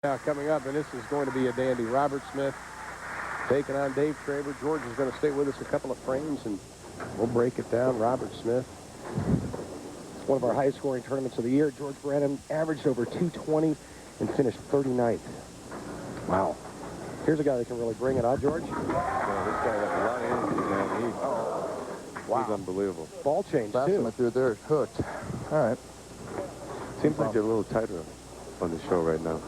Now coming up, and this is going to be a dandy. Robert Smith taking on David-Traber. George is going to stay with us a couple of frames, and we'll break it down. Robert Smith. It's one of our highest-scoring tournaments of the year. George Branham averaged over 220 and finished 39th. Wow. Here's a guy that can really bring it, huh, George? Yeah, this guy has a lot of energy, man. Wow. He's unbelievable. Ball change, Last too. time I threw it there, it's hooked. All right. Seems like they're a little tighter on the show right now.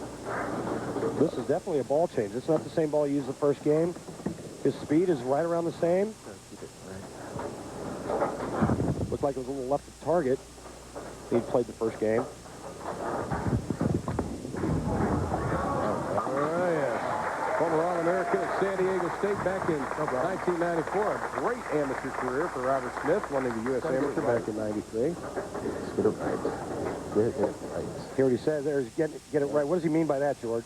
This is definitely a ball change. It's not the same ball he used the first game. His speed is right around the same. Looked like it was a little left of target. He played the first game. Oh, yes. Former All-American at San Diego State back in 1994. A great amateur career for Robert Smith, winning the U.S. Amateur back in 93. Get it right. Get it right. Hear what he says there is get it right. What does he mean by that, George?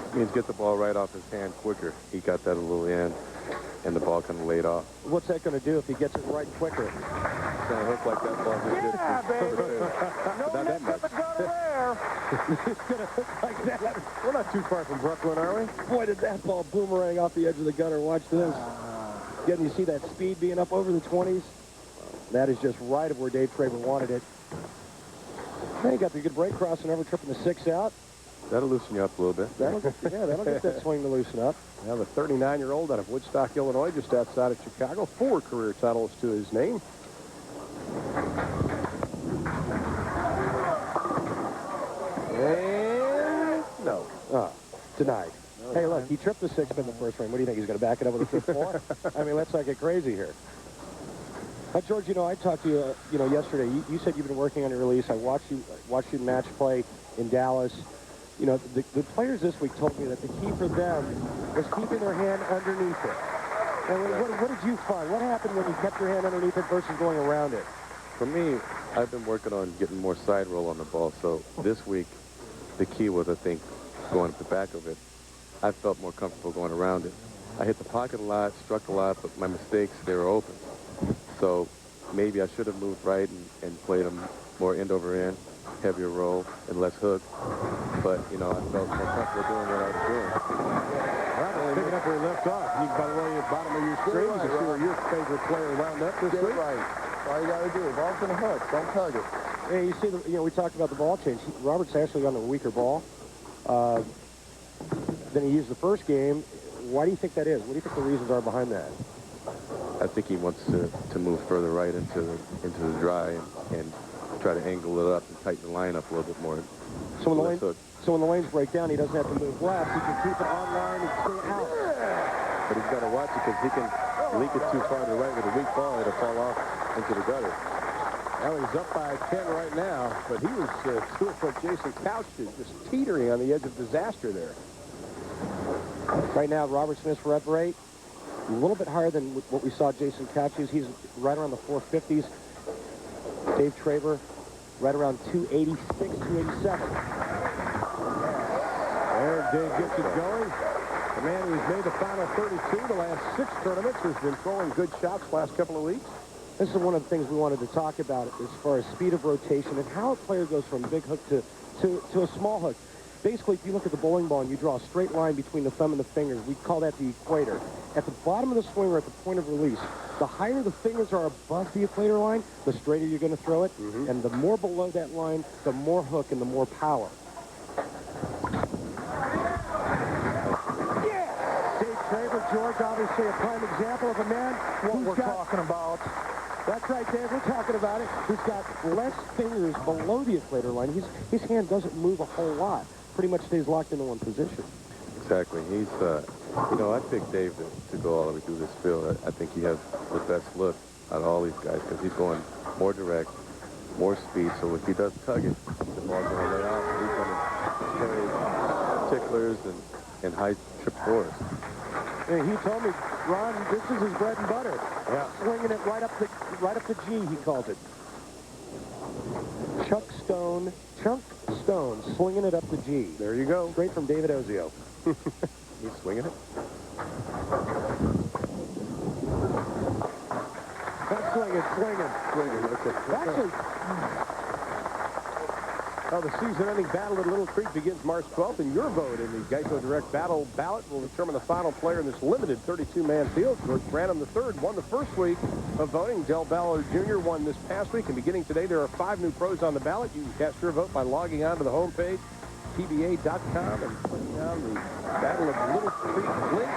It means get the ball right off his hand quicker. He got that a little in, and the ball kind of laid off. What's that going to do if he gets it right quicker? It's going to hook like that ball. Yeah, baby. Not that much. It's going to hook like that. We're not too far from Brooklyn, are we? Boy, did that ball boomerang off the edge of the gutter. Watch this. Again, you see that speed being up over the 20s? That is just right of where David-Traber wanted it. Hey, got the good break crossing over, tripping the 6 out. That'll loosen you up a little bit. That'll get that swing to loosen up. Now the 39-year-old out of Woodstock, Illinois, just outside of Chicago. 4 career titles to his name. And no. Denied. Hey, look, he tripped the 6 in the first frame. What do you think? He's going to back it up with a trip 4? I mean, let's not get crazy here. George, you know, I talked to you, yesterday. You said you've been working on your release. I watched you in match play in Dallas. You know, the players this week told me that the key for them was keeping their hand underneath it. And what did you find? What happened when you kept your hand underneath it versus going around it? For me, I've been working on getting more side roll on the ball. So this week, the key was, I think, going up the back of it. I felt more comfortable going around it. I hit the pocket a lot, struck a lot, but my mistakes, they were open. So maybe I should have moved right and played them more end over end, heavier roll, and less hook. But, you know, I felt more comfortable doing what I was doing. Well, picking up where he left off. You, by the way, at the bottom of your screen, you see where your favorite player wound up this week. Right. All you got to do. Ball's going to hook. Don't tug it. Yeah, you see, we talked about the ball change. Robert's actually on a weaker ball than he used the first game. Why do you think that is? What do you think the reasons are behind that? I think he wants to move further right into the dry and try to angle it up and tighten the line up a little bit more. So when the lanes break down, he doesn't have to move left. He can keep it on line and stay out. But he's got to watch it because he can leak it too far to the right with a weak ball. It'll fall off into the gutter. Well, he's up by 10 right now, but he was doing what Jason Couch did, just teetering on the edge of disaster there. Right now, Robert Smith's rep rate, a little bit higher than what we saw Jason Couch use. He's right around the 450s. David-Traber, right around 286, 287. There, Dave gets it going. The man who's made the final 32 the last 6 tournaments has been throwing good shots the last couple of weeks. This is one of the things we wanted to talk about as far as speed of rotation and how a player goes from big hook to a small hook. Basically, if you look at the bowling ball and you draw a straight line between the thumb and the fingers, we call that the equator. At the bottom of the swing or at the point of release, the higher the fingers are above the equator line, the straighter you're going to throw it. And the more below that line, the more hook and the more power. Yeah! David-Traber, George, obviously a prime example of a man What we're talking about. That's right, Dave. We're talking about it. He's got less fingers below the equator line. His hand doesn't move a whole lot. Pretty much stays locked into one position. Exactly. He's, you know, I picked Dave to go all the way through this field. I think he has the best look out of all these guys because he's going more direct, more speed. So if he does tug it, the ball's going to lay off. He's going to carry ticklers and high trip fours. And he told me, Ron, this is his bread and butter. Yeah. Swinging it right up the G, he calls it. Chunk Stone, slinging it up the G. There you go. Straight from David Ozio. He's swinging it. That's swinging. Swinging. Actually, Well, the season-ending battle at Little Creek begins March 12th, and your vote in the Geico Direct Battle ballot will determine the final player in this limited 32-man field. George Branham III won the first week of voting. Del Ballard Jr. won this past week, and beginning today, there are 5 new pros on the ballot. You can cast your vote by logging on to the homepage, PBA.com, and clicking on the Battle of Little Creek link.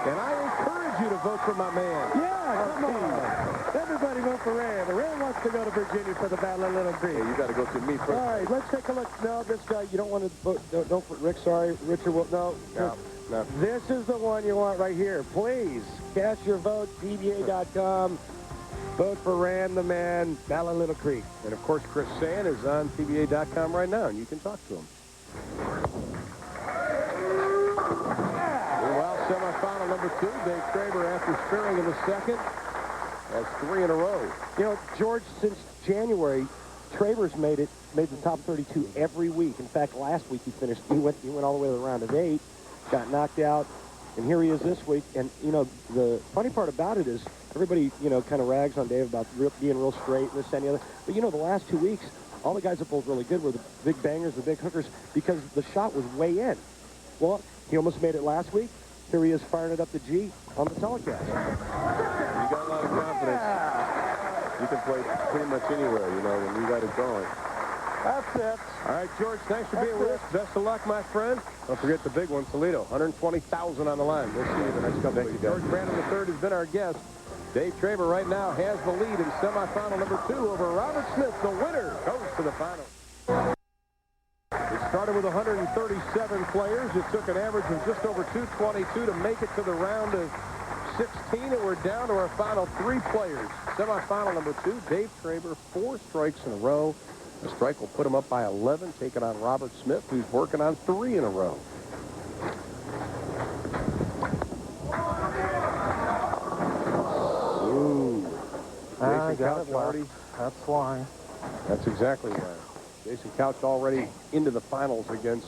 And I encourage you to vote for my man. Yeah, come on. Everybody vote for Rand. Rand wants to go to Virginia for the Battle of Little Creek. Hey, you got to go through me first. All right, let's take a look. No, this guy, you don't want to vote. Don't Rick, sorry. Richard will. No. This is the one you want right here. Please, cast your vote, PBA.com. Vote for Rand the man, Battle of Little Creek. And, of course, Chris Sand is on PBA.com right now, and you can talk to him. Meanwhile, semifinal number 2, David-Traber, after sparing in the second, has 3 in a row. You know, George, since January, Traber's made the top 32 every week. In fact, last week he went all the way to the round of 8, got knocked out, and here he is this week. And, you know, the funny part about it is everybody, you know, kind of rags on Dave about being real straight and this and the other. But, you know, the last 2 weeks, all the guys that bowled really good were the big bangers, the big hookers, because the shot was way in. Well, he almost made it last week. Here he is firing it up the G on the telecast. You got a lot of confidence. You can play pretty much anywhere, you know, when you got it going. That's it. All right, George, thanks for being with us. Best of luck, my friend. Don't forget the big one, Toledo. 120,000 on the line. We'll see you the next couple of weeks. George Branham III has been our guest. David-Traber right now has the lead in semifinal number 2 over Robert Smith. The winner goes to the final. It started with 137 players. It took an average of just over 222 to make it to the round of 16, and we're down to our final 3 players. Semifinal number 2, David-Traber, 4 strikes in a row. A strike will put him up by 11, taking on Robert Smith, who's working on 3 in a row. Ooh. I Jason got Couch it already. left. That's why. That's exactly right. Jason Couch already into the finals against